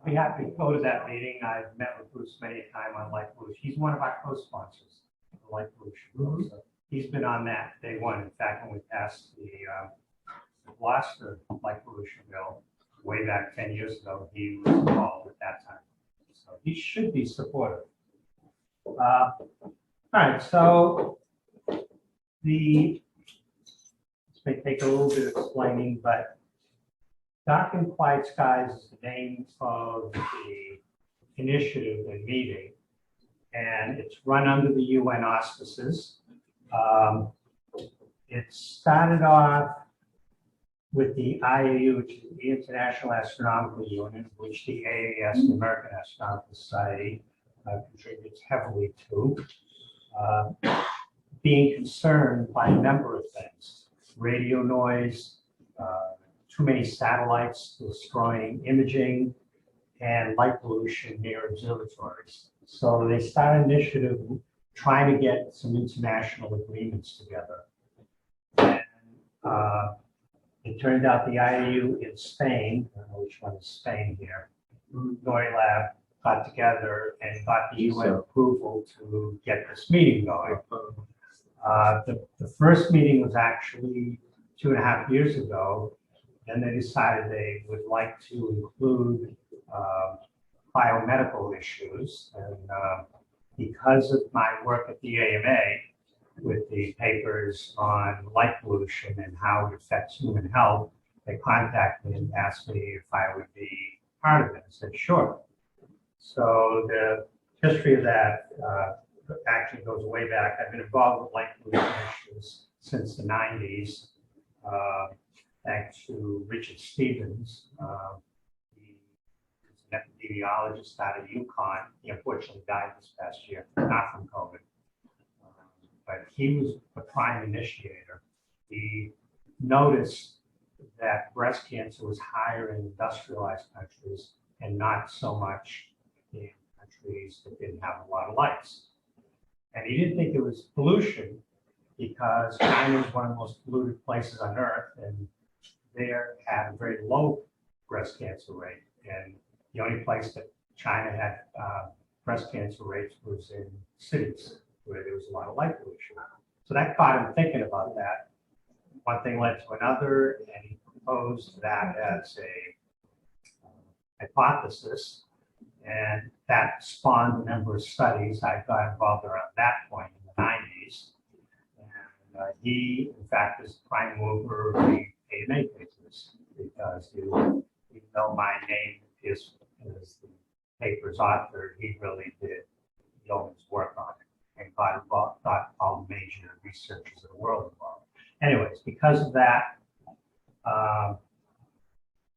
Be happy to go to that meeting. I've met with Bruce many a time on light pollution. He's one of our co-sponsors of the light pollution bill. So he's been on that day one. In fact, when we passed the Gloucester light pollution bill way back 10 years ago, he was involved at that time. So he should be supportive. All right, so this may take a little bit of explaining, but Dark and Quiet Skies is the name of the initiative and meeting, and it's run under the UN auspices. It started off with the IAU, which is the International Astronomical Union, which the AAS, the American Astronomical Society, contributes heavily to, being concerned by a number of things: radio noise, too many satellites destroying imaging, and light pollution near observatories. So they started an initiative trying to get some international agreements together. And it turned out the IAU in Spain, I don't know which one is Spain here, NORILab, got together and got the UN approval to get this meeting going. The first meeting was actually 2.5 years ago. And they decided they would like to include biomedical issues. And because of my work at the AMA with the papers on light pollution and how it affects human health, they contacted me and asked me if I would be part of it. I said, sure. So the history of that actually goes way back. I've been involved with light pollution issues since the 90s. Thanks to Richard Stevens, he's an epidemiologist out of UConn. He unfortunately died this past year, not from COVID, but he was the prime initiator. He noticed that breast cancer was higher in industrialized countries and not so much in countries that didn't have a lot of lights. And he didn't think it was pollution because China is one of the most polluted places on earth, and there had a very low breast cancer rate. And the only place that China had breast cancer rates was in cities where there was a lot of light pollution. So that got him thinking about that. One thing led to another, and he proposed that as a hypothesis. And that spawned a number of studies. I got involved around that point in the 90s. And he, in fact, is the prime mover of the AMA papers, because even though my name is as the paper's author, he really did yeoman's work on it and got all the major researchers in the world involved. Anyways, because of that,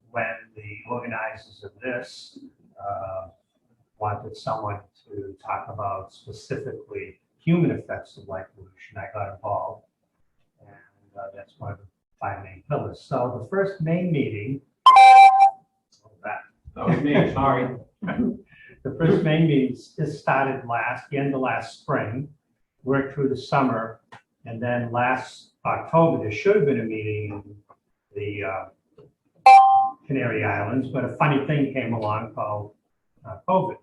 when the organizers of this wanted someone to talk about specifically human effects of light pollution, I got involved, and that's one of the 5 main pillars. So the first main meeting, that was me, sorry. The first main meeting started the end of last spring, worked through the summer, and then last October, there should have been a meeting in the Canary Islands, but a funny thing came along called COVID.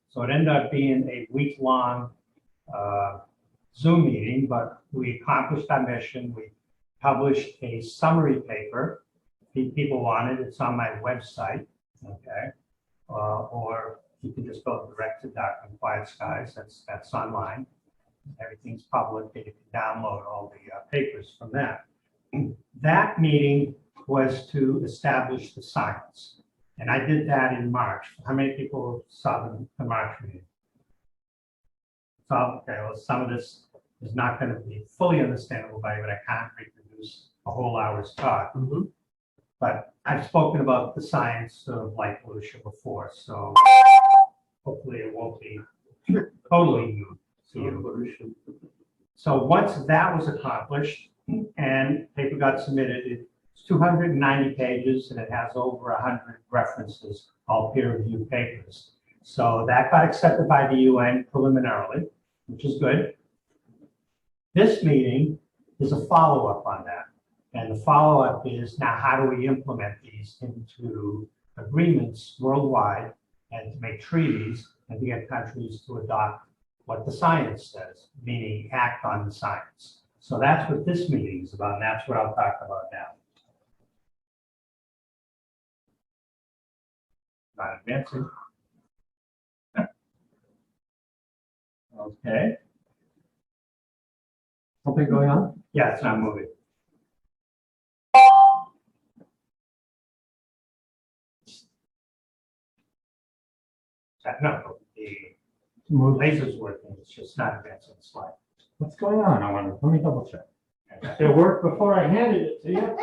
So it ended up being a week-long Zoom meeting, but we accomplished our mission. We published a summary paper. If people want it, it's on my website, okay? Or you can just go direct to Dark and Quiet Skies. That's online. Everything's public, and you can download all the papers from that. That meeting was to establish the science, and I did that in March. How many people saw the March meeting? So, okay, well, some of this is not going to be fully understandable by you, but I can't reproduce a whole hour's talk. But I've spoken about the science of light pollution before, so hopefully it won't be totally new to you. So once that was accomplished and paper got submitted, it's 290 pages and it has over 100 references, all peer-reviewed papers. So that got accepted by the UN preliminarily, which is good. This meeting is a follow-up on that. And the follow-up is, now how do we implement these into agreements worldwide and to make treaties and to get countries to adopt what the science says, meaning act on the science. So that's what this meeting is about, and that's what I'll talk about now. Not advancing. Okay. Something going on? Yeah, it's not moving. No, the laser's working, it's just not advancing the slide. What's going on? I wonder. Let me double check. It worked before I handed it to you.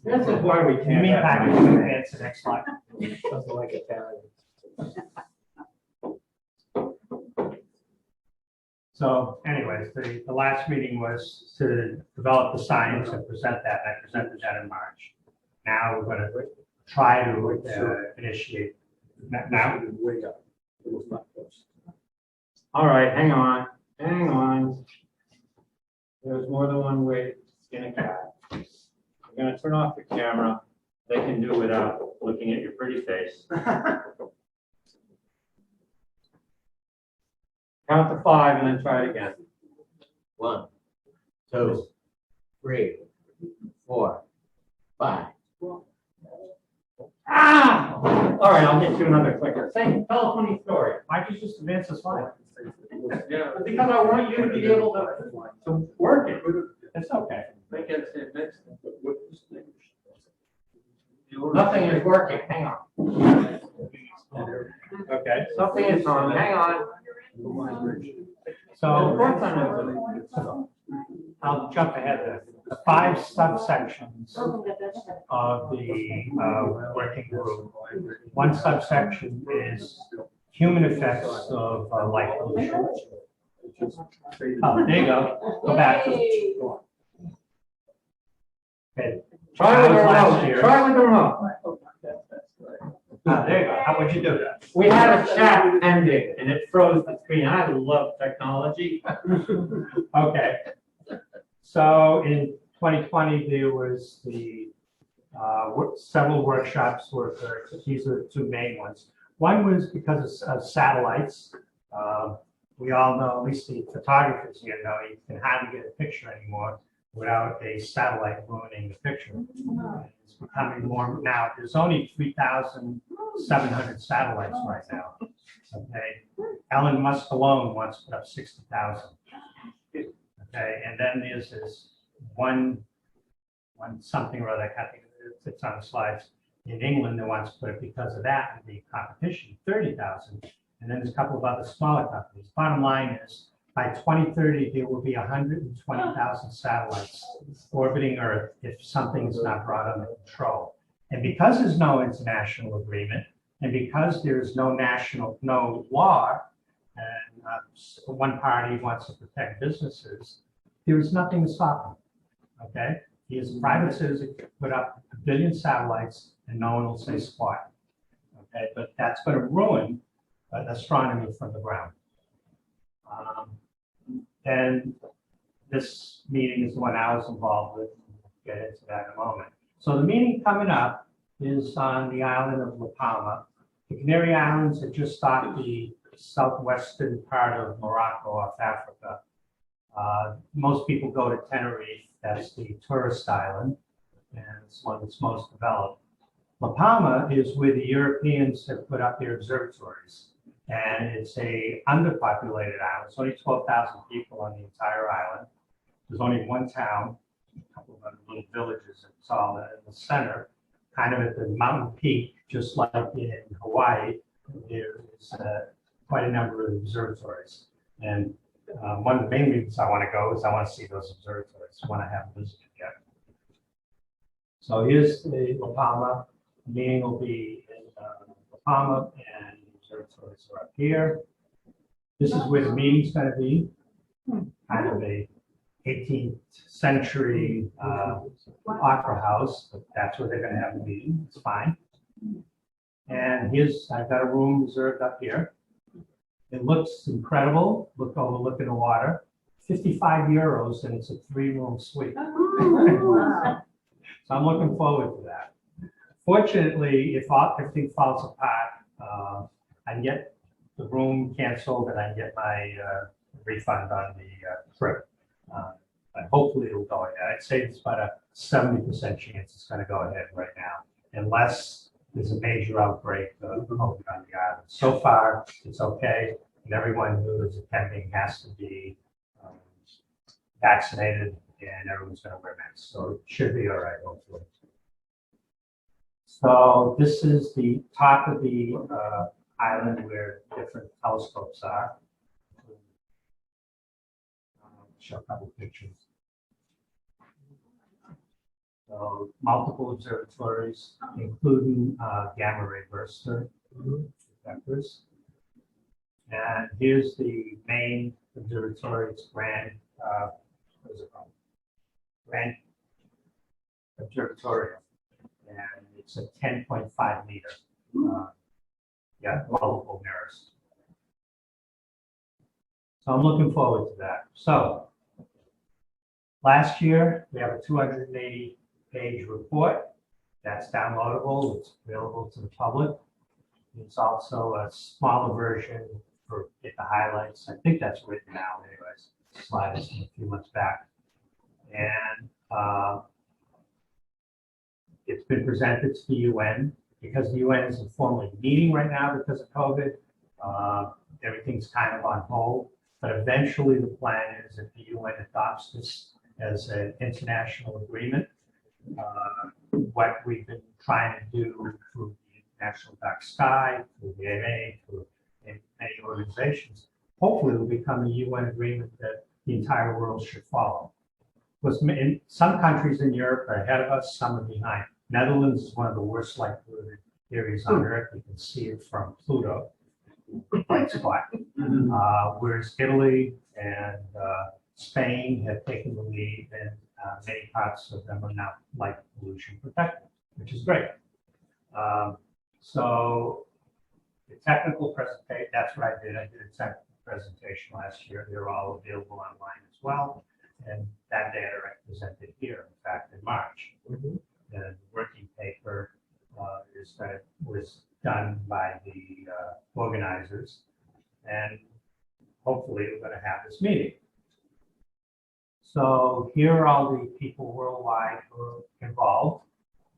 This is why we In the can't. meantime, you can advance the next slide. Doesn't like Italian. So anyways, the last meeting was to develop the science and present that, and I presented that in March. Now we're going to try to initiate. Now, All right, hang on, hang on. There's more than one way to skin a cat. I'm gonna turn off the camera. They can do without looking at your pretty face. Count to 5 and then try it again. 1, 2, 3, 4, 5. Ah! All right, I'll get you another clicker. Say, tell a funny story. why'd you just advance the slide? Yeah, because I want you to be able to work it. It's okay. Nothing is working. Hang on. Okay. Something is wrong. Hang on. So Of course I know. I'll jump ahead there. The 5 subsections of the working group. One subsection is human effects of light pollution. Oh, there you go. Go back. Okay. Try with the Last remote. year. Try with the remote. There you go. How would you do that? We had a chat ending and it froze the screen. I love technology. Okay. So in 2020, there was the several workshops were occurred. These are the 2 main ones. One was because of satellites. We all know, at least the photographers here know, you can hardly get a picture anymore without a satellite ruining the picture. It's becoming more now. There's only 3,700 satellites right now. Okay, Elon Musk alone wants to put up 60,000. Okay, and then there's this one something or other. I can't think of it. It's on the slides. In England, they want to put it because of that and the competition, 30,000. And then there's a couple of other smaller companies. Bottom line is, by 2030, there will be 120,000 satellites orbiting Earth if something is not brought under control. And because there's no international agreement, and because there's no law, and one party wants to protect businesses, there is nothing to stop them. Okay, he is a private citizen, put up 1 billion satellites, and no one will say squat. Okay, but that's going to ruin astronomy from the ground. And this meeting is the one I was involved with. We'll get into that in a moment. So the meeting coming up is on the island of La Palma. The Canary Islands are just off the southwestern part of Morocco, off Africa. Most people go to Tenerife. That's the tourist island, and it's one that's most developed. La Palma is where the Europeans have put up their observatories. And it's a underpopulated island. It's only 12,000 people on the entire island. There's only one town, a couple of other little villages. It's all in the center, kind of at the mountain peak, just like in Hawaii. There is quite a number of observatories. And one of the main reasons I want to go is I want to see those observatories when I haven't visited yet. So here's the La Palma. The meeting will be in La Palma, and observatories are up here. This is where the meeting's going to be, kind of a 18th century opera house, but that's where they're going to have the meeting. It's fine. And here's, I've got a room reserved up here. It looks incredible. Look overlooking the water. 55 euros, and it's a 3-room suite. Wow. So I'm looking forward to that. Fortunately, if everything falls apart, I can get the room canceled and I can get my refund on the trip. But hopefully it'll go ahead. I'd say it's about a 70% chance it's going to go ahead right now, unless there's a major outbreak of COVID on the island. So far, it's okay, and everyone who is attending has to be vaccinated, and everyone's going to wear masks, so it should be all right, hopefully. So this is the top of the island where different telescopes are. Show a couple pictures. So multiple observatories, including gamma ray burster detectors. And here's the main observatory. It's Grand, what is it called? Grand Observatory. And it's a 10.5 meter. Yeah, multiple mirrors. So I'm looking forward to that. So last year, we have a 280-page report that's downloadable. It's available to the public. It's also a smaller version for get the highlights. I think that's written now anyways. Slide this a few months back. And it's been presented to the UN because the UN isn't formally meeting right now because of COVID. Everything's kind of on hold. But eventually the plan is that the UN adopts this as an international agreement. What we've been trying to do through the International Dark Sky, through the AA, through many organizations, hopefully it will become a UN agreement that the entire world should follow. Because in some countries in Europe are ahead of us, some are behind. Netherlands is one of the worst light polluted areas on Earth. You can see it from Pluto, bright spot. Whereas Italy and Spain have taken the lead, and many parts of them are now light pollution protected, which is great. So the technical presentation, that's what I did. I did a technical presentation last year. They're all available online as well. And that data I presented here, in fact, in March. The working paper was done by the organizers, and hopefully we're going to have this meeting. So here are all the people worldwide who are involved.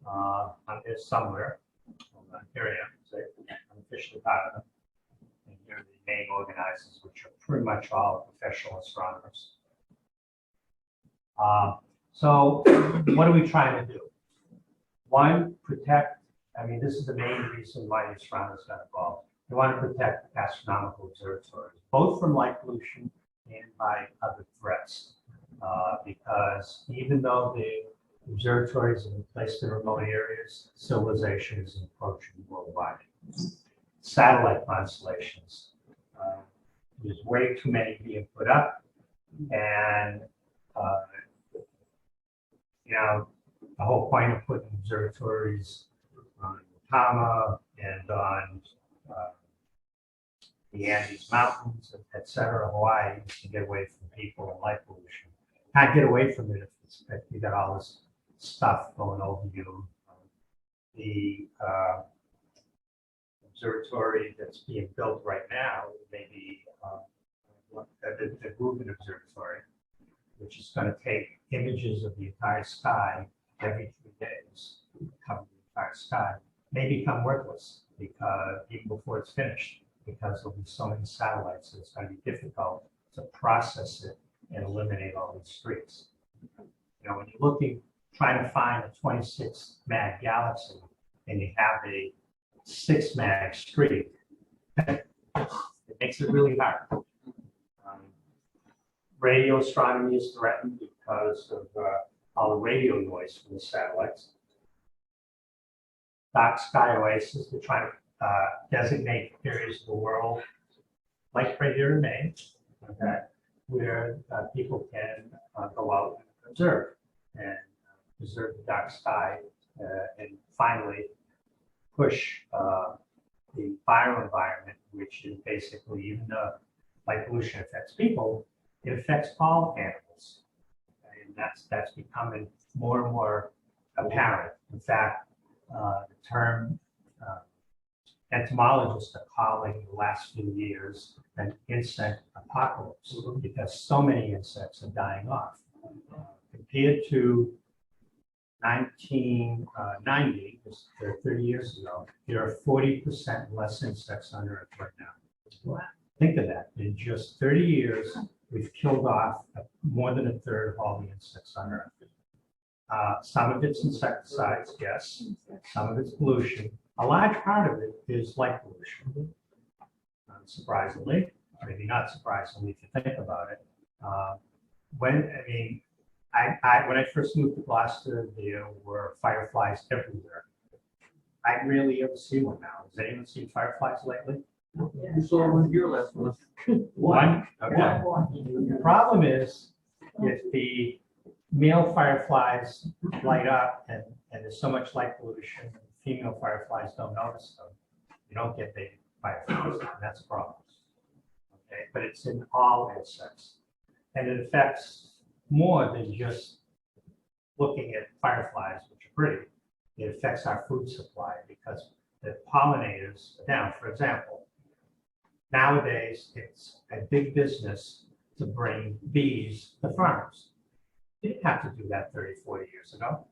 I'm here somewhere. Here I am. So I'm officially part of them. And here are the main organizers, which are pretty much all professional astronomers. So what are we trying to do? One, protect, this is the main reason why the astronomers got involved. They want to protect astronomical observatories, both from light pollution and by other threats. Because even though the observatories have been placed in remote areas, civilization is approaching worldwide. Satellite constellations, there's way too many being put up, and the whole point of putting observatories on Motta and on the Andes Mountains, etc., Hawaii, is to get away from people and light pollution. Can't get away from it if you got all this stuff going over you. The observatory that's being built right now, maybe the Rubin Observatory, which is going to take images of the entire sky every 3 days, cover the entire sky, may become worthless because even before it's finished, because there'll be so many satellites that it's going to be difficult to process it and eliminate all these streaks. When you're looking, trying to find a 26 mag galaxy and you have a 6 mag streak, it makes it really hard. Radio astronomy is threatened because of all the radio noise from the satellites. Dark sky oasis, they're trying to designate areas of the world, like right here in Maine, okay, where people can go out and observe and preserve the dark sky, and finally push the bioenvironment, which is basically, even though light pollution affects people, it affects all animals. And that's becoming more and more apparent. In fact, the term entomologists are calling the last few years an insect apocalypse because so many insects are dying off. Compared to 1990, 30 years ago, there are 40% less insects on Earth right now. Wow. Think of that. In just 30 years, we've killed off more than a third of all the insects on Earth. Some of it's insecticides, yes. Some of it's pollution. A large part of it is light pollution. Surprisingly, maybe not surprisingly if you think about it. When I first moved to Gloucester, there were fireflies everywhere. I rarely ever see one now. Has anyone seen fireflies lately? You saw one here last month. One? Okay. The problem is if the male fireflies light up and there's so much light pollution, female fireflies don't notice them. You don't get baby fireflies, and that's a problem. Okay, but it's in all insects. And it affects more than just looking at fireflies, which are pretty. It affects our food supply because the pollinators are down. For example, nowadays it's a big business to bring bees to farms. You didn't have to do that 30, 40 years ago.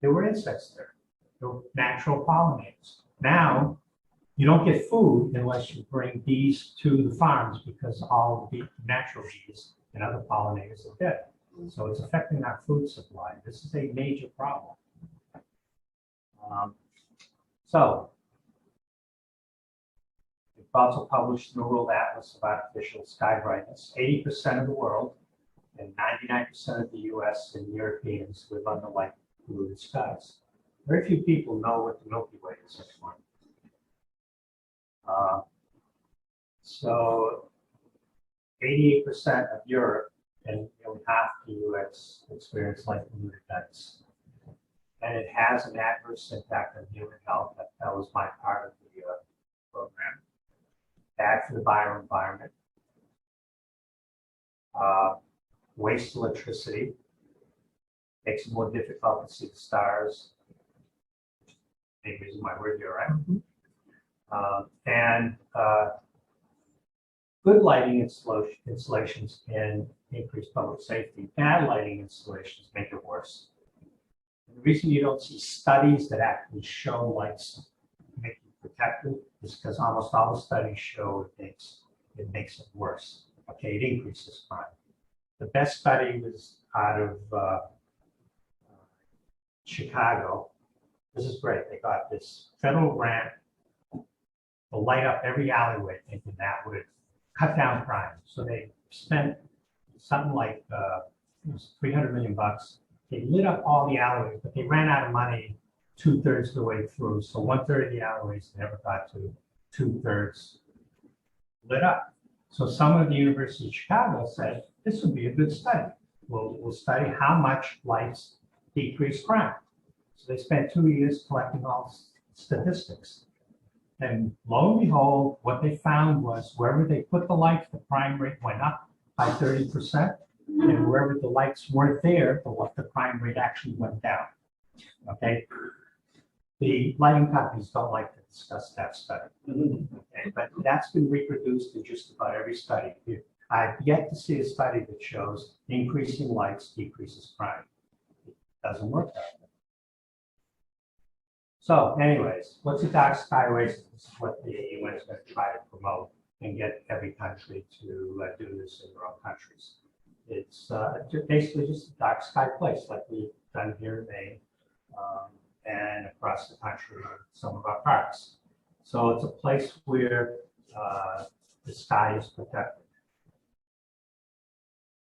There were insects there. There were natural pollinators. Now, you don't get food unless you bring bees to the farms because all the natural bees and other pollinators are dead. So it's affecting our food supply. This is a major problem. So we've also published the World Atlas of Artificial Sky Brightness. 80% of the world and 99% of the US and Europeans live under light polluted skies. Very few people know what the Milky Way is anymore. So 88% of Europe and nearly half the US experience light polluted nights. And it has an adverse impact on human health. That was my part of the program. Bad for the bioenvironment. Waste electricity. Makes it more difficult to see the stars. Main reason why we're here, right? Good lighting installations can increase public safety. Bad lighting installations make it worse. And the reason you don't see studies that actually show lights make you protected is because almost all the studies show it makes it worse. Okay, it increases crime. The best study was out of Chicago. This is great. They got this federal grant to light up every alleyway, thinking that would cut down crime. So they spent something like it was $300 million. They lit up all the alleyways, but they ran out of money 2/3 of the way through. So 1/3 of the alleyways never got to 2/3 lit up. So some of the University of Chicago said, this would be a good study. We'll study how much lights decrease crime. So they spent 2 years collecting all statistics. And lo and behold, what they found was wherever they put the lights, the crime rate went up by 30%. And wherever the lights weren't there, the crime rate actually went down. Okay. The lighting companies don't like to discuss that study. Okay, but that's been reproduced in just about every study. I've yet to see a study that shows increasing lights decreases crime. It doesn't work that way. So anyways, what's a dark sky oasis? This is what the UN is going to try to promote and get every country to do this in their own countries. It's basically just a dark sky place like we've done here in Maine and across the country in some of our parks. So it's a place where the sky is protected.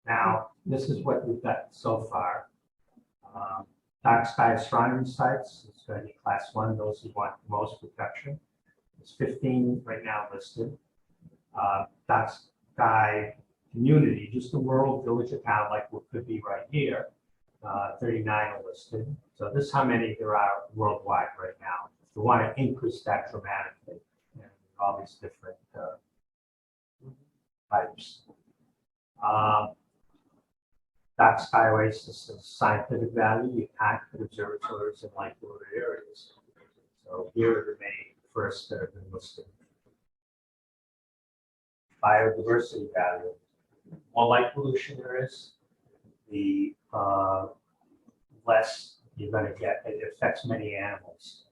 Now, this is what we've got so far. Dark sky astronomy sites, it's going to be class 1, those who want the most protection. There's 15 right now listed. Dark sky community, just the rural village or town like what could be right here, 39 are listed. So this is how many there are worldwide right now. We want to increase that dramatically and all these different types. Dark sky oasis is scientific value. You can't put observatories in light polluted areas. So here are the main first that have been listed. Biodiversity value. More light pollution there is, the less you're going to get. It affects many animals.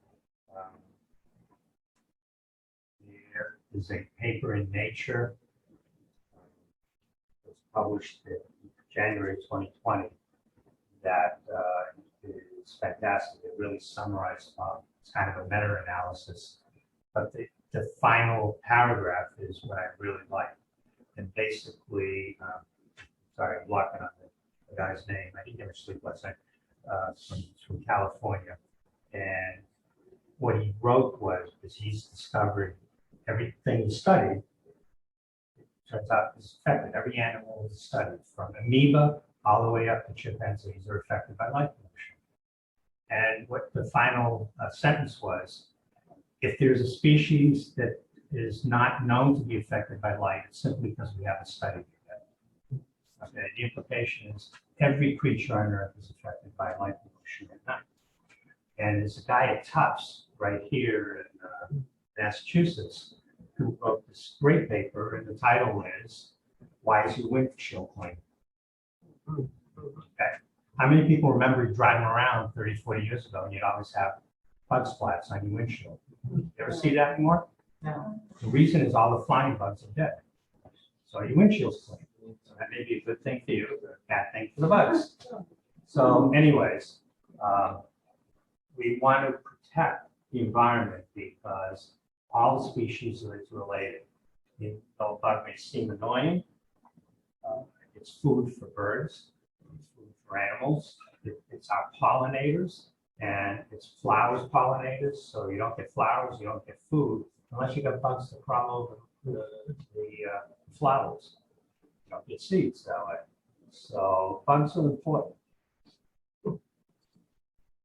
There is a paper in Nature. It was published in January 2020 that is fantastic. It really summarized, it's kind of a meta-analysis, but the final paragraph is what I really like. And basically, sorry, I'm blocking on the guy's name. I didn't ever sleep last night, from California. And what he wrote was he's discovered everything he studied, it turns out is affected. Every animal is studied, from amoeba all the way up to chimpanzees, are affected by light pollution. And what the final sentence was, if there's a species that is not known to be affected by light, it's simply because we haven't studied it yet. Okay, the implication is every creature on Earth is affected by light pollution at night. And there's a guy at Tufts right here in Massachusetts who wrote this great paper, and the title is, "Why is your windshield clean?" Okay. How many people remember driving around 30, 40 years ago and you'd always have bug splats on your windshield? You ever see that anymore? No. The reason is all the flying bugs are dead. So your windshield's clean. So that may be a good thing for you, but a bad thing for the bugs. So anyways, we want to protect the environment because all the species are interrelated. The bug may seem annoying. It's food for birds, it's food for animals, it's our pollinators, and it's flowers pollinators. So you don't get flowers, you don't get food, unless you got bugs that crawl over the flowers. You don't get seeds that way. So bugs are important.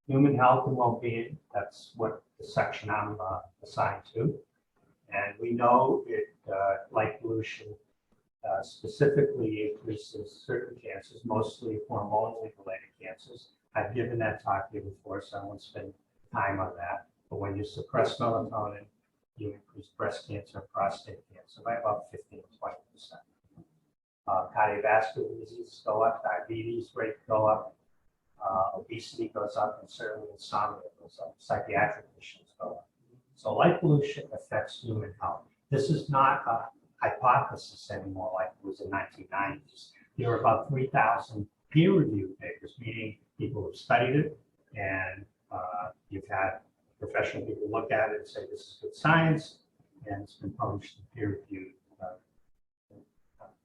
Human health and well-being, that's what the section I'm assigned to. And we know light pollution specifically increases certain cancers, mostly hormonally related cancers. I've given that talk here before, so I won't spend time on that. But when you suppress melatonin, you increase breast cancer and prostate cancer by about 15 to 20%. Cardiovascular diseases go up, diabetes rate go up, obesity goes up, and certainly insomnia goes up. Psychiatric issues go up. So light pollution affects human health. This is not a hypothesis anymore like it was in 1990s. There are about 3,000 peer-reviewed papers, meaning people have studied it, and you've had professional people look at it and say this is good science, and it's been published in peer-reviewed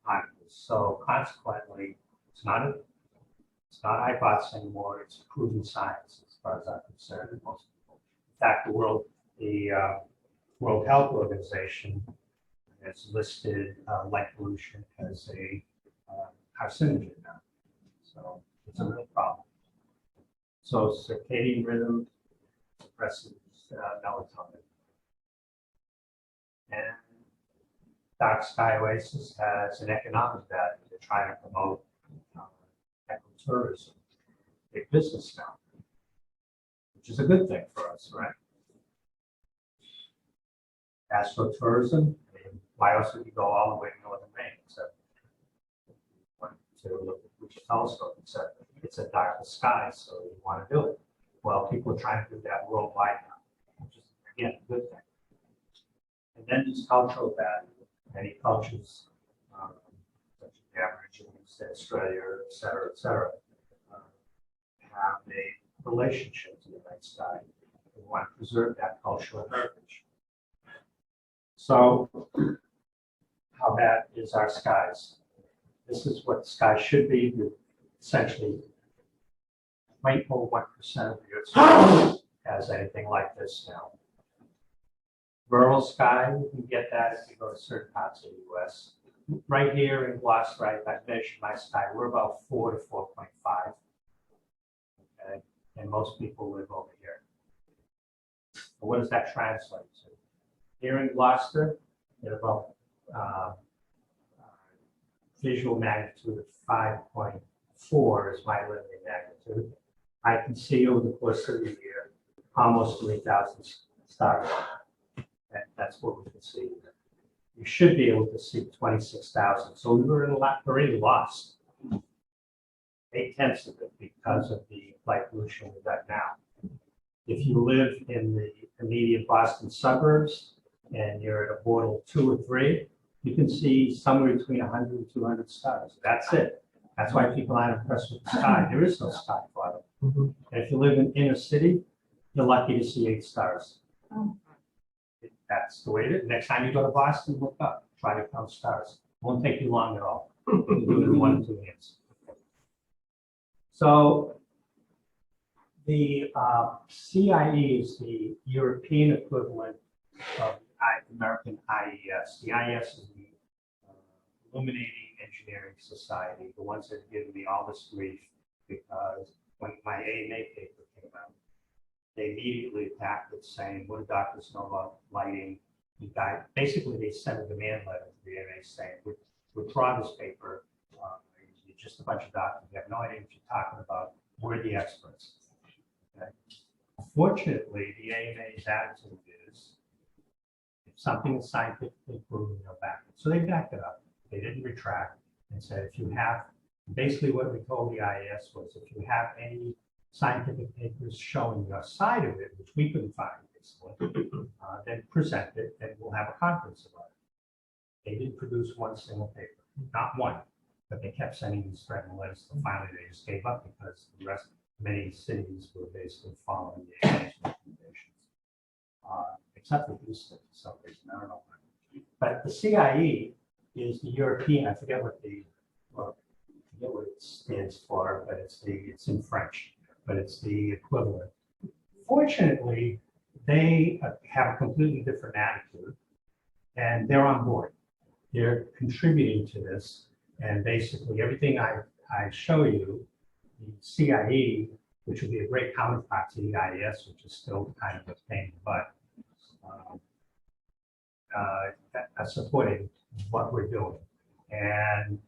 articles. So consequently, it's not a hypothesis anymore. It's proven science as far as I'm concerned. And most people, in fact, the World Health Organization has listed light pollution as a carcinogen now. So it's a real problem. So circadian rhythm suppresses melatonin. And dark sky oasis has an economic value. They're trying to promote ecotourism, big business now, which is a good thing for us, right? Astrotourism, I mean, why else would you go all the way to northern Maine? Except to look at the telescope, except it's a darker sky, so you want to do it. Well, people are trying to do that worldwide now, which is, again, a good thing. And then there's cultural value. Many cultures, such as the Aborigines, Australia, et cetera, have a relationship to the night sky. We want to preserve that cultural heritage. So, how bad is our skies? This is what the sky should be. Essentially, 0.01% of the Earth's surface has anything like this now. Rural sky, you can get that if you go to certain parts of the U.S. Right here in Gloucester, I've measured my sky. We're about 4 to 4.5. Okay, and most people live over here. So what does that translate to? Here in Gloucester, at about visual magnitude of 5.5 4 is my limiting magnitude. I can see over the course of the year almost 3,000 stars. That's what we can see. You should be able to see 26,000. So we were already lost 8/10 of it because of the light pollution we've got now. If you live in the immediate Boston suburbs and you're at a Bortle 2 or 3, you can see somewhere between 100 and 200 stars. That's it. That's why people aren't impressed with the sky. There is no sky for them. And if you live in inner city, you're lucky to see 8 stars. That's the way it is. Next time you go to Boston, look up, try to count stars. It won't take you long at all. You can do it in 1 or 2 hands. So the CIE is the European equivalent of the American IES. The IES is the Illuminating Engineering Society, the ones that have given me all this grief because when my AMA paper came out, they immediately attacked it saying, what do doctors know about lighting? Basically, they sent a demand letter to the AMA saying, withdraw this paper. You're just a bunch of doctors. You have no idea what you're talking about. We're the experts. Okay? Fortunately, the AMA's attitude is, if something is scientifically proven, they'll back it. So they backed it up. They didn't retract and said, if you have, basically what we told the IAS was, if you have any scientific papers showing your side of it, which we couldn't find, basically, then present it and we'll have a conference about it. They didn't produce one single paper, not one, but they kept sending these threatening letters. So finally, they just gave up because the rest, many cities were basically following the AMA's recommendations, except for Houston for some reason. I don't know why. But the CIE is the European. I forget what it stands for, but it's in French, but it's the equivalent. Fortunately, they have a completely different attitude, and they're on board. They're contributing to this, and basically everything I show you, the CIE, which would be a great counterpart to the IES, which is still kind of a pain in the butt, are supporting what we're doing. And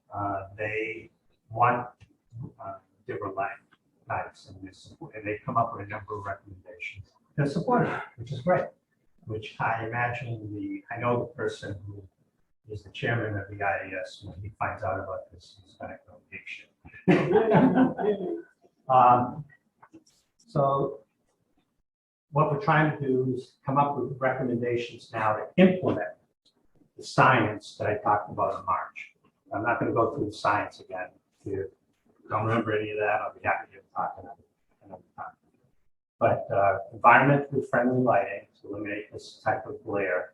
they want different lights, and they come up with a number of recommendations. They're supporting it, which is great, which I imagine I know the person who is the chairman of the IAS. When he finds out about this, he's going to go big shit. So what we're trying to do is come up with recommendations now to implement the science that I talked about in March. I'm not going to go through the science again. If you don't remember any of that, I'll be happy to talk another time. But environmentally friendly lighting to eliminate this type of glare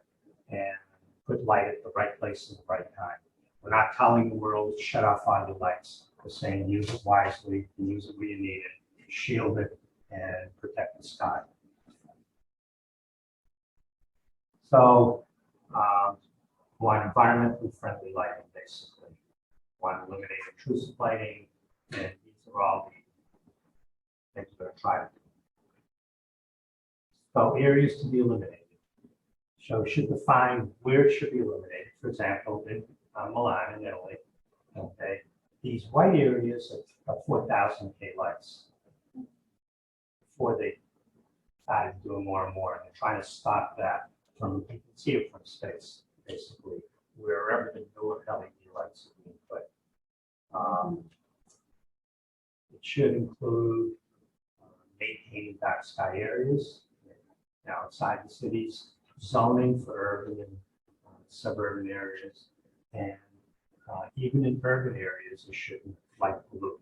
and put light at the right place at the right time. We're not telling the world shut off all your lights. We're saying use it wisely, use it where you need it, shield it, and protect the sky. So, want environmentally friendly lighting, basically. Want to eliminate intrusive lighting, and these are all the things we're going to try to do. So, areas to be eliminated. So, we should define where it should be eliminated. For example, in Milan, in Italy, okay, these white areas are 4,000 K lights. Before they started doing more and more, and they're trying to stop that from, you can see it from space, basically, wherever the new LED lights are being put. It should include maintaining dark sky areas outside the cities, zoning for urban and suburban areas, and even in urban areas, it shouldn't light pollute.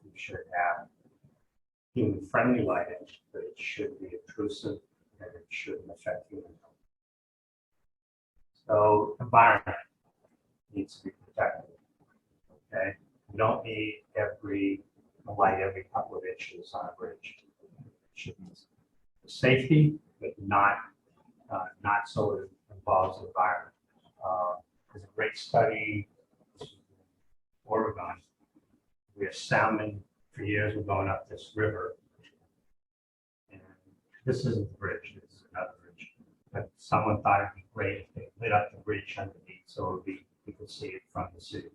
You should have human-friendly lighting, but it should be intrusive and it shouldn't affect human health. So environment needs to be protected. Okay, you don't need every light every couple of inches on a bridge. It should be safety, but not so it involves the environment. There's a great study in Oregon where salmon for years were going up this river. And this isn't the bridge, this is another bridge. But someone thought it'd be great if they lit up the bridge underneath so we could see it from the city.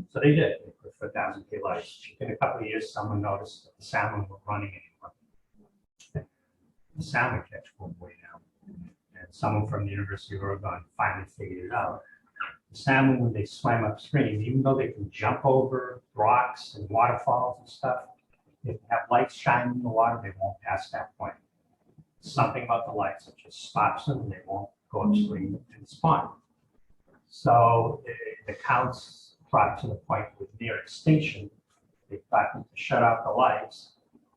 So they did, they put 1,000 K lights. In a couple of years, someone noticed that the salmon were running anymore. The salmon catch went way down. And someone from the University of Oregon finally figured it out. The salmon, when they swam upstream, even though they can jump over rocks and waterfalls and stuff, if they have lights shining in the water, they won't pass that point. Something about the lights that just stops them and they won't go upstream and spawn. So the counts brought to the point with near extinction. They've gotten to shut off the lights.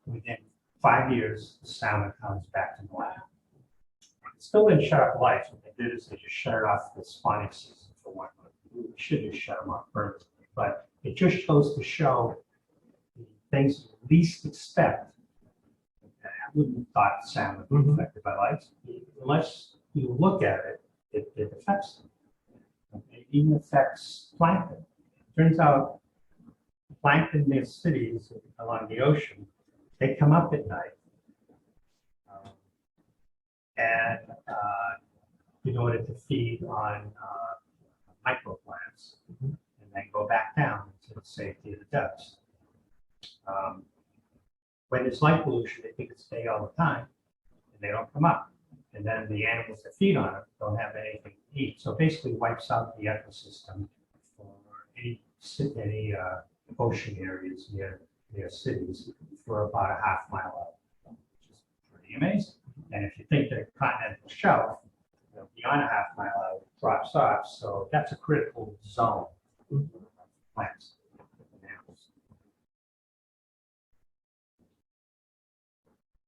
Within 5 years, the salmon comes back to normal. Still didn't shut off the lights. What they did is they just shut it off the spawning season for 1 month. We should just shut them off permanently. But it just shows to show the things you least expect. Okay, I wouldn't have thought salmon would be affected by lights. Unless you look at it, it affects them. Okay, it even affects plankton. Turns out plankton in their cities along the ocean, they come up at night. And in order to feed on microplants, and then go back down to the safety of the depths. When there's light pollution, they think it's day all the time, and they don't come up. And then the animals that feed on it don't have anything to eat. So basically wipes out the ecosystem for any ocean areas near cities for about a half mile out, which is pretty amazing. And if you think the continental shelf, beyond a half mile out, drops off. So that's a critical zone for plants and animals.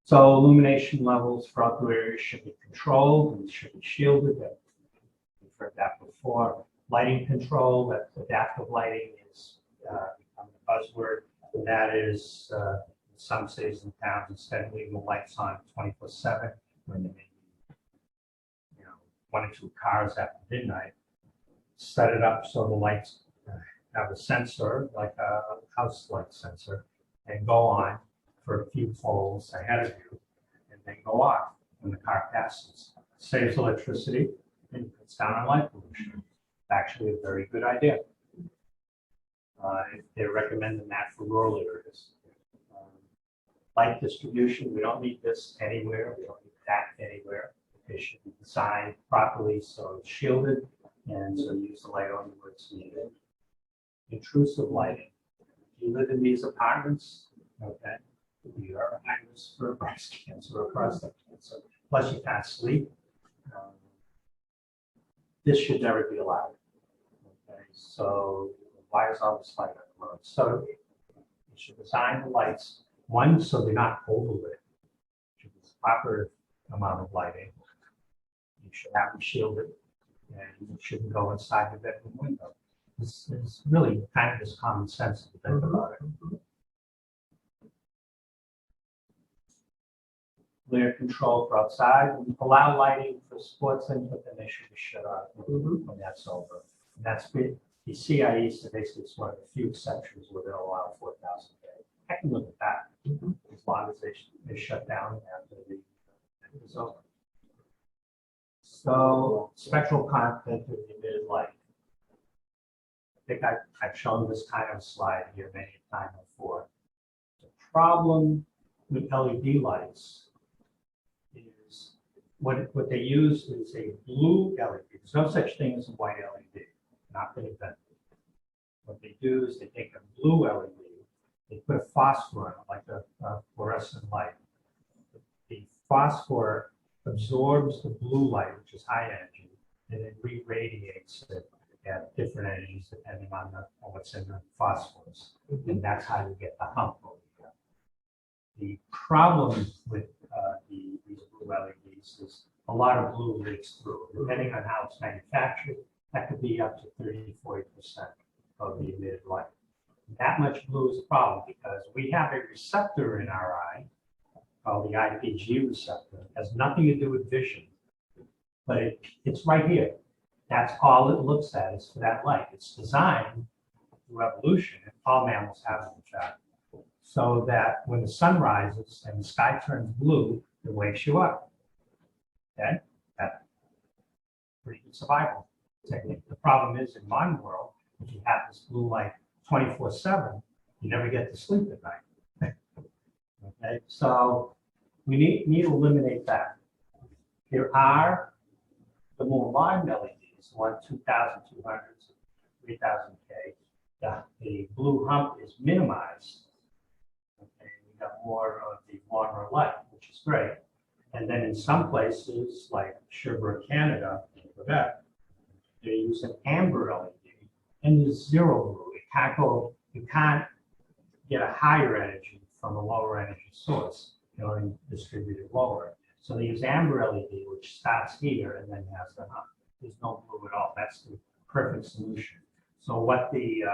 So illumination levels for outdoor areas should be controlled and should be shielded. We've heard that before. Lighting control, that adaptive lighting is becoming a buzzword. And that is some cities and towns, instead of leaving the lights on 24/7, when there may be, 1 or 2 cars after midnight, set it up so the lights have a sensor, like a house light sensor, and go on for a few poles ahead of you, and then go off when the car passes. Saves electricity and cuts down on light pollution. It's actually a very good idea. They're recommending that for rural areas. Light distribution, we don't need this anywhere. We don't need that anywhere. It should be designed properly so it's shielded and so you use the light only where it's needed. Intrusive lighting. If you live in these apartments, okay, you are at high risk for breast cancer or prostate cancer. Plus you can't sleep. This should never be allowed. Okay, so why is all this light on the road? So you should design the lights, one, so they're not overlit. Should be a proper amount of lighting. You should have them shielded, and you shouldn't go inside the bedroom window. This is really kind of just common sense to think about it. Glare control for outside. Allow lighting for sports input, then they should be shut off when that's over. And that's the CIE, so basically it's one of the few exceptions where they'll allow 4,000 K. I can look at that as long as they shut down after the event is over. So spectral content of the emitted light. I think I've shown this kind of slide here many times before. The problem with LED lights is what they use is a blue LED. There's no such thing as a white LED, not been invented. What they do is they take a blue LED, they put a phosphor in it, like a fluorescent light. The phosphor absorbs the blue light, which is high energy, and it re-radiates it at different energies depending on what's in the phosphorus. And that's how you get the hump over here. The problem with these blue LEDs is a lot of blue leaks through. Depending on how it's manufactured, that could be up to 30–40% of the emitted light. That much blue is a problem because we have a receptor in our eye called the IPG receptor. It has nothing to do with vision, but it's right here. That's all it looks at is for that light. It's designed through evolution, and all mammals have it, in fact, so that when the sun rises and the sky turns blue, it wakes you up. Okay? That's pretty good survival technique. The problem is in modern world, if you have this blue light 24/7, you never get to sleep at night. Okay, so we need to eliminate that. There are the more modern LEDs, 2,200, 3,000 K. The blue hump is minimized. Okay, we got more of the longer light, which is great. And then in some places, like Sherbrooke, Canada, Quebec, they use an amber LED, and there's zero blue. It can't go. You can't get a higher energy from a lower energy source. You know, and distribute it lower. So they use amber LED, which starts here and then has the hump. There's no blue at all. That's the perfect solution. So what the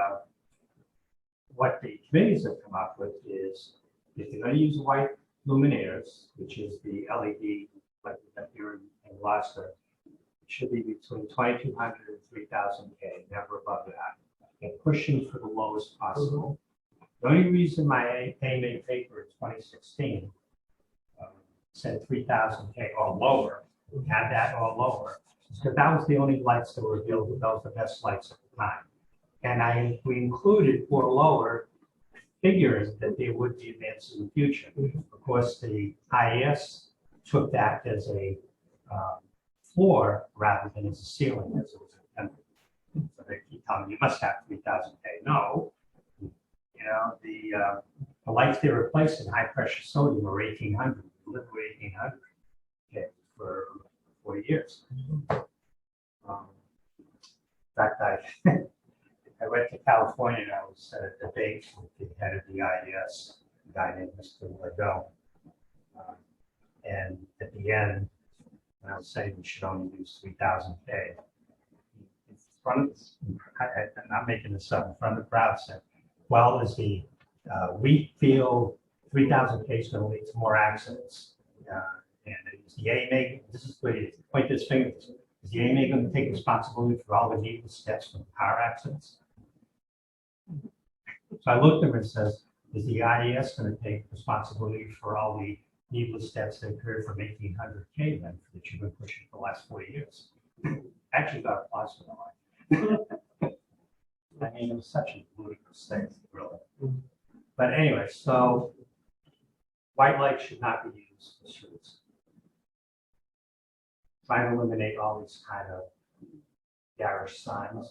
committees have come up with is, if they're going to use white luminaires, which is the LED like that here in Gloucester, it should be between 2,200 and 3,000 K, never above that, and pushing for the lowest possible. The only reason my AMA paper in 2016 said 3,000 K or lower, had that or lower, because that was the only lights that were available. Those were the best lights at the time. And we included or lower figures that there would be advances in the future. Of course, the IAS took that as a floor rather than as a ceiling, as it was intended. So they keep telling me, you must have 3,000 K. No, you know, the lights they replaced in high pressure sodium are 1,800. We lived with 1,800 K for 40 years. In fact, I went to California and I was at a debate with the head of the IES, a guy named Mr. Liddell. And at the end, when I was saying we should only use 3,000 K, in front of, I'm not making this up, in front of the crowd said, well, we feel 3,000 K is going to lead to more accidents. And is the AMA, this is where you point this finger, is the AMA going to take responsibility for all the needless deaths from car accidents? So I looked at him and says, is the IES going to take responsibility for all the needless deaths that occurred from 1,800 K then that you've been pushing for the last 40 years? Actually got applause for that. I mean, it was such a ludicrous thing, really. But anyway, so white light should not be used in the streets. Try to eliminate all these kind of garish signs.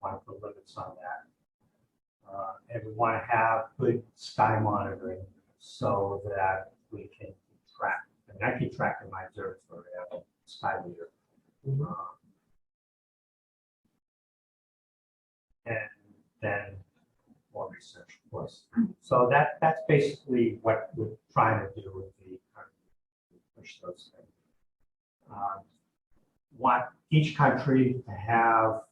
Want to put limits on that. And we want to have good sky monitoring so that we can track. I mean, I keep track in my observatory. I have a sky meter. And then more research, of course. So that's basically what we're trying to do with the push those things. Want each country to have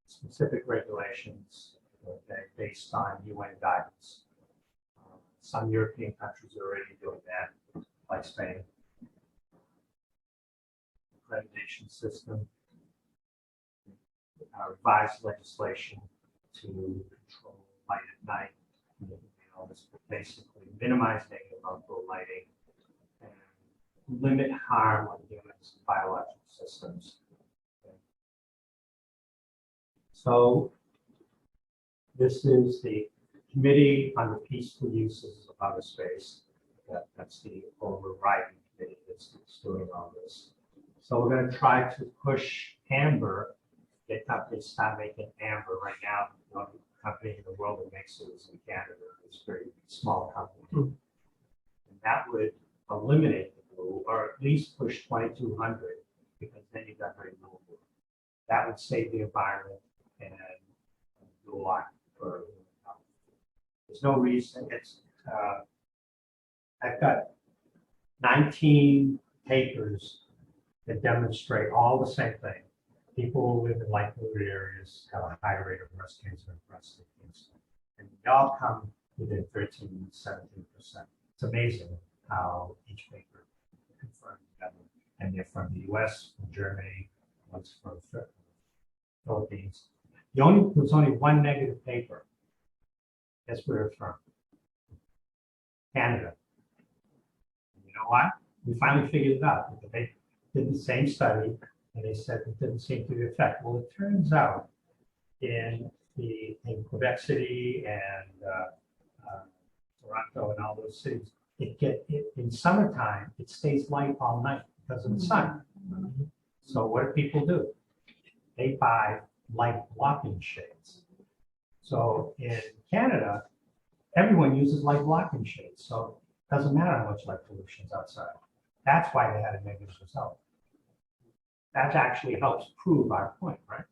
specific regulations based on UN guidance. Some European countries are already doing that, like Spain. Accreditation system, revised legislation to control light at night. You know, this will basically minimize negative outdoor lighting and limit harm on humans and biological systems. Okay. So this is the Committee on the Peaceful Uses of Outer Space. That's the overriding committee that's doing all this. So we're going to try to push amber. Get companies start making amber right now. The only company in the world that makes it is in Canada. It's a very small company. And that would eliminate the blue, or at least push 2,200, because then you've got very little blue. That would save the environment and do a lot for. There's no reason. I've got 19 papers that demonstrate all the same thing. People who live in light polluted areas have a higher rate of breast cancer and prostate cancer. And they all come within 13 and 17%. It's amazing how each paper confirms that. And they're from the US, from Germany, one's from the Philippines. There's only one negative paper. Guess where it's from? Canada. And you know what? We finally figured it out. They did the same study, and they said it didn't seem to be effect. Well, it turns out in Quebec City and Toronto and all those cities, in summertime, it stays light all night because of the sun. So what do people do? They buy light blocking shades. So in Canada, everyone uses light blocking shades. So it doesn't matter how much light pollution is outside. That's why they had a negative result. That actually helps prove our point, right?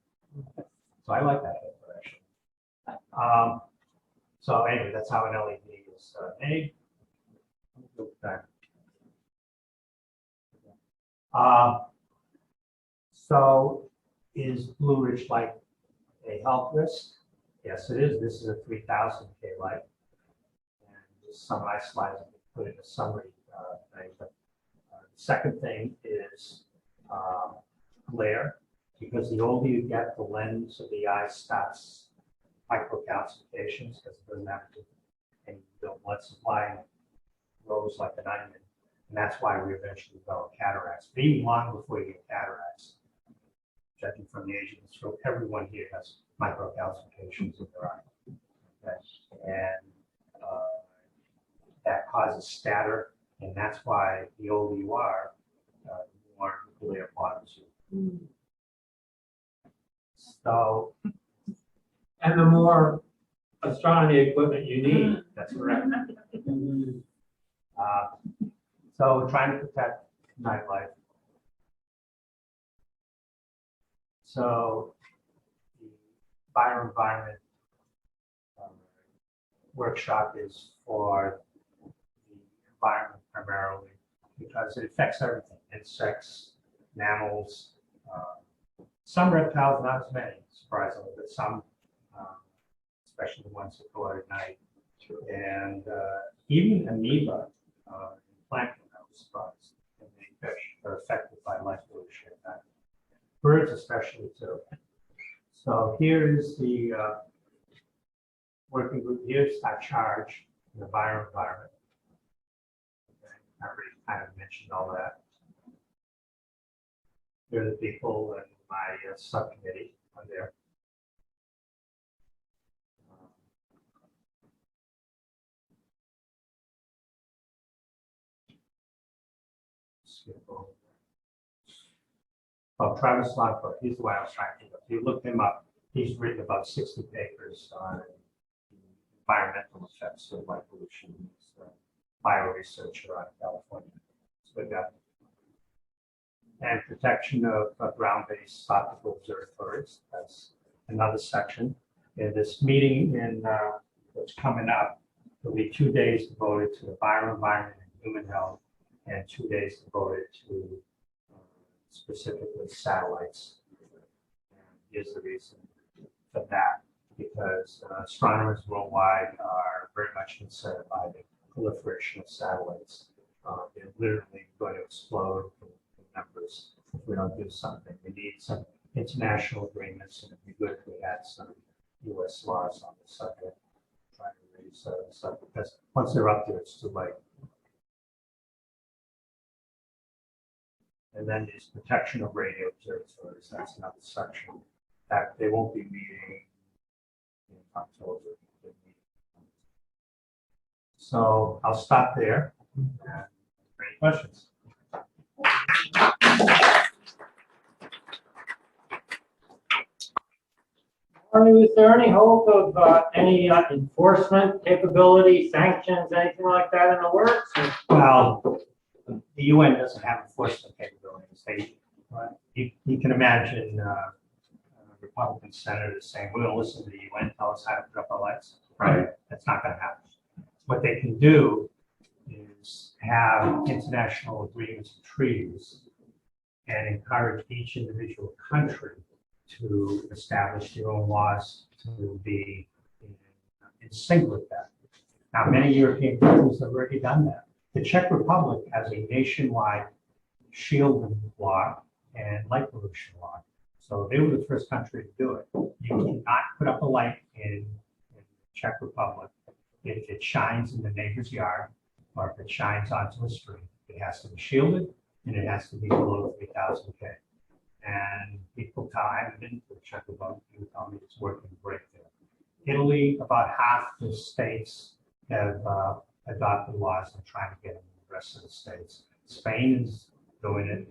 So I like that declaration. So anyway, that's how an LED is made. So is Blue Ridge light a health risk? Yes, it is. This is a 3000 K light. And just some of my slides I put in a summary thing. But the second thing is glare, because the older you get, the lens of the eye starts microcalcifications because it doesn't have to, and the blood supply grows like an onion. And that's why we eventually develop cataracts. But even long before you get cataracts, judging from the age of the stroke, everyone here has microcalcifications in their eye. Okay? And that causes statter, and that's why the older you are, the more glare bothers you. So, And the more astronomy equipment you need. that's correct. So we're trying to protect nightlife. So the bioenvironment workshop is for the environment primarily because it affects everything: insects, mammals, some reptiles, not as many, surprisingly, but some, especially the ones that go out at night, and even amoeba and plankton. I was surprised, and the fish are affected by light pollution. Birds especially too. So here is the working group. Here's our charge in the bioenvironment. Okay. I already kind of mentioned all that. Here are the people in my subcommittee on there. Skip over. Oh, Travis Longford, he's the one I was trying to think of. If you look him up, he's written about 60 papers on environmental effects of light pollution. He's a bioresearcher out of California. So we got and protection of ground-based optical observatories. That's another section. In this meeting that's coming up, there'll be 2 days devoted to the bioenvironment and human health, and 2 days devoted to specifically satellites. And here's the reason for that, because astronomers worldwide are very much concerned by the proliferation of satellites. They're literally going to explode in numbers if we don't do something. We need some international agreements, and it'd be good if we had some U.S. laws on the subject, trying to raise stuff, because once they're up there, it's too late. And then there's protection of radio observatories. That's another section that they won't be meeting in October. So I'll stop there. Any questions? Is there any hope of any enforcement capability, sanctions, anything like that in the works? Well, the UN doesn't have enforcement capabilities. You can imagine Republican senators saying, we're going to listen to the UN, tell us how to put up our lights. Right? That's not going to happen. What they can do is have international agreements and treaties and encourage each individual country to establish their own laws to be in sync with that. Now, many European countries have already done that. The Czech Republic has a nationwide shielding law and light pollution law. So they were the first country to do it. You cannot put up a light in the Czech Republic if it shines in the neighbor's yard or if it shines onto a street. It has to be shielded and it has to be below 3000 K. and people tell, I haven't been to the Czech Republic, people tell me it's working great there. Italy, about half the states have adopted laws and trying to get them in the rest of the states. Spain is doing it.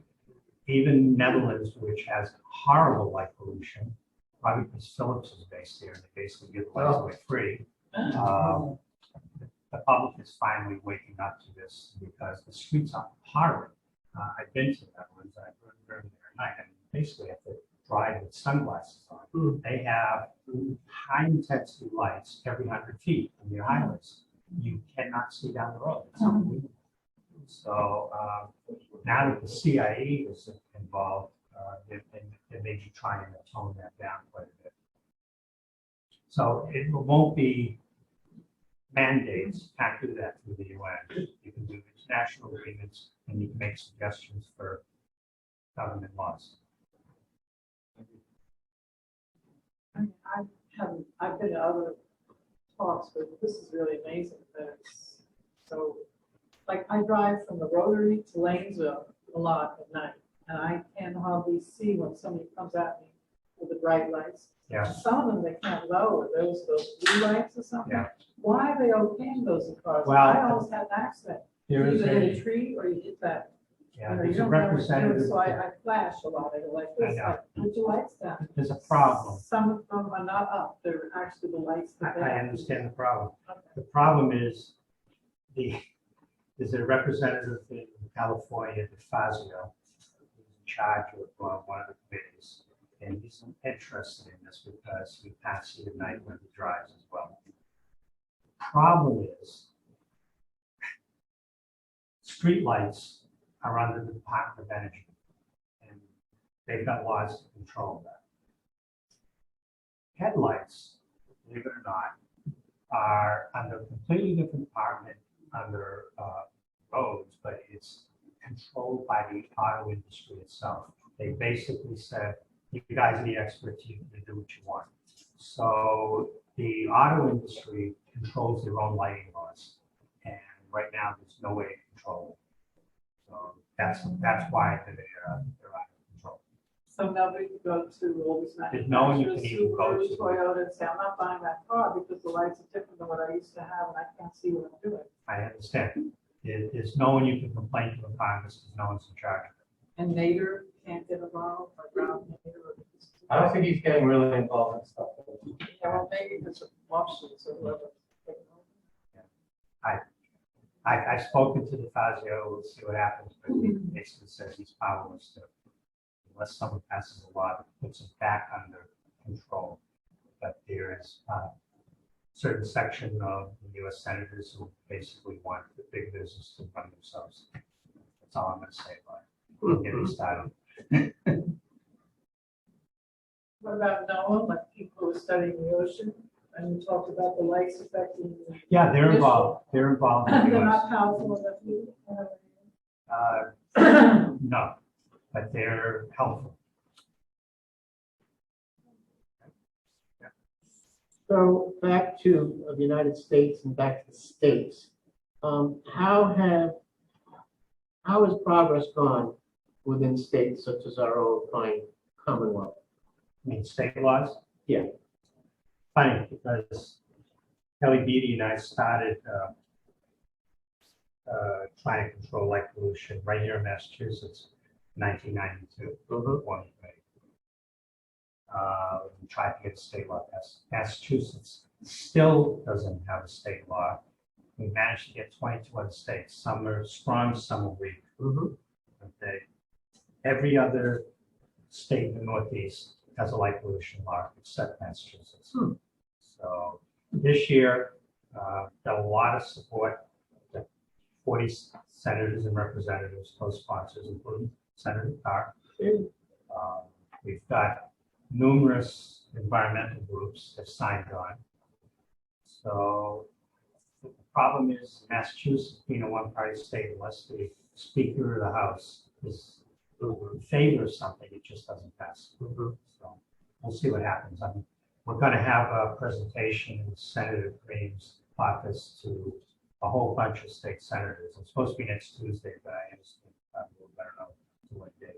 Even Netherlands, which has horrible light pollution, probably because Philips is based there, and they basically give lights away free. The public is finally waking up to this because the streets are horrid. I've been to the Netherlands, I've driven there at night, and basically have to drive with sunglasses on. They have high intensity lights every 100 feet on your highways. You cannot see down the road. It's unbelievable. So now that the CIA is involved, they may be trying to tone that down quite a bit. So it won't be mandates. Can't do that through the UN. You can do international agreements, and you can make suggestions for government laws. I've been to other talks, but this is really amazing that it's so, like, I drive from the Rotary to Lanesville a lot at night, and I can hardly see when somebody comes at me with the bright lights. Yeah. Some of them they can't lower, those blue lights or something. Yeah. Why are they okaying those in cars? Well, I almost had an accident. You There is either hit a, a tree or you hit that. yeah, You know, you there's a don't know what to do, representative. so I flash a lot. I go like this, I know. like, put your lights down. There's a problem. Some of them are not up, they're actually the lights that they I have. understand the problem. Okay. The problem is there's a representative in California, DeFazio, who's in charge of one of the committees, and he's interested in this because he can't see the night when he drives as well. Problem is, streetlights are under the Department of Energy, and they've got laws to control that. Headlights, believe it or not, are under a completely different department under roads, but it's controlled by the auto industry itself. They basically said, you guys are the experts, you can do what you want. So the auto industry controls their own lighting laws, and right now there's no way to control it. So that's why they're out of control. So nobody could go to all these There's no one you can manufacturers, even go Subaru, to. Toyota, and say, I'm not buying that car because the lights are different than what I used to have and I can't see what I'm doing. I understand. There's no one you can complain to in Congress because no one's in charge of it. And Nader can't get involved, or Brown Nader. I don't think he's getting really involved in stuff. Yeah, well, maybe it's offshoots or whoever. I've spoken to the Fazio, we'll see what happens, but he basically says he's powerless to, unless someone passes a law that puts it back under control. But there is a certain section of the US senators who basically want the big business to run themselves. That's all I'm gonna say about it. We'll get it started. What about NOAA, like people who are studying the ocean, and you talked about the lights affecting. Yeah, they're involved. They're involved. in the They're US. not powerful enough. No, but they're helpful. So back to the United States and back to the states. How has progress gone within states such as our own fine Commonwealth? I mean, state laws? Yeah. Funny, because Kelly Beatty and I started trying to control light pollution right here in Massachusetts in 1992. One way. We tried to get a state law passed. Massachusetts still doesn't have a state law. We managed to get 22 other states. Some are strong, some are weak. Okay. Every other state in the Northeast has a light pollution law except Massachusetts. So this year, got a lot of support. 40 senators and representatives, co-sponsors, including Senator Carr. We've got numerous environmental groups that signed on. So the problem is Massachusetts being a one-party state, unless the Speaker of the House is in favor of something, it just doesn't pass. So we'll see what happens. We're going to have a presentation in Senator Green's office to a whole bunch of state senators. It's supposed to be next Tuesday, but I understand we'll better know to what day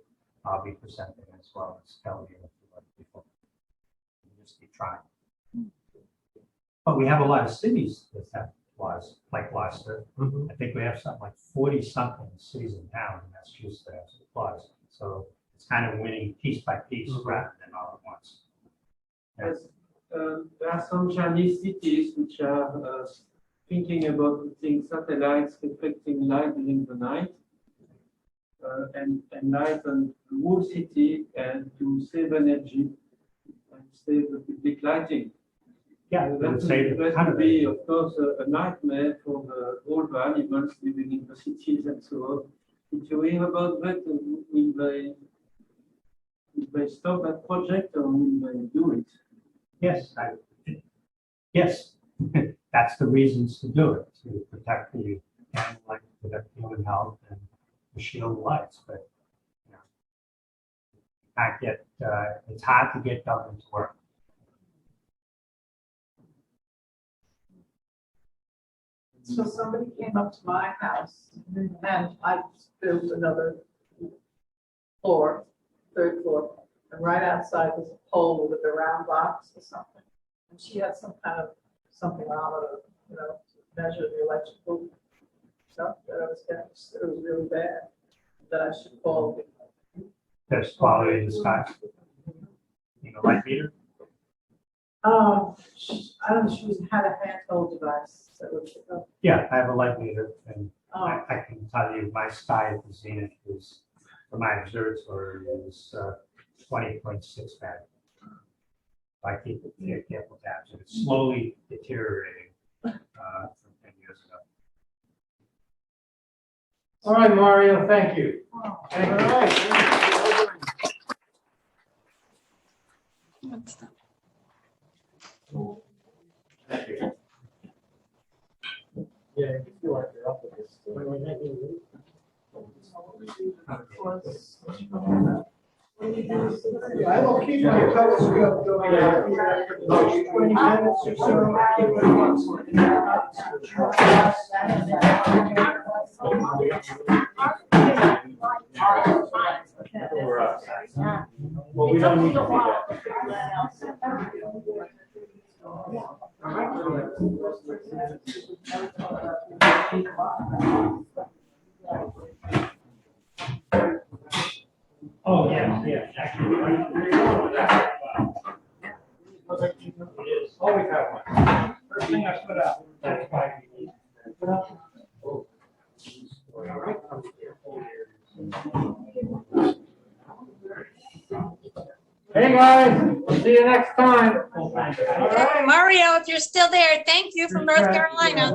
I'll be presenting as well as Kelly and other people. We'll just keep trying. But we have a lot of cities that have laws, like Gloucester. I think we have something like 40-something cities in town in Massachusetts that have laws. So it's kind of winning piece by piece rather than all at once. Yes, there are some Chinese cities which are thinking about putting satellites reflecting light during the night and light on the whole city and to save energy and save the public lighting. Yeah, that would be, of course, a nightmare for all the animals living in the cities and so on. Did you hear about that? Will they stop that project or will they do it? Yes, yes, that's the reasons to do it, to protect the animal life, protect human health, and to shield lights. But you know, can't get it's hard to get government to work. So somebody came up to my house and I built another floor, third floor. And right outside was a pole with a round box or something. And she had some kind of something on it, you know, to measure the electrical stuff that I was getting. It was really bad. That I should call. There's quality in the sky. You know, light meter. I don't know, she had a handheld device that would pick up. Yeah, I have a light meter, and Oh. I can tell you my sky at the zenith is, for my observatory, is 20.6 Fahrenheit. I keep it careful tabs, and it's slowly deteriorating from 10 years ago. All right, Mario, thank you. All right. Thank you. Yeah, if you feel like you're up with this. I will keep my telescope going about 20 minutes or so. Well, we don't need to do that. Oh, yeah, yeah, actually. It is, always have one. First thing I put out, that's why we need. Hey, guys, we'll see you next time. All right. Mario, if you're still there, thank you from North Carolina.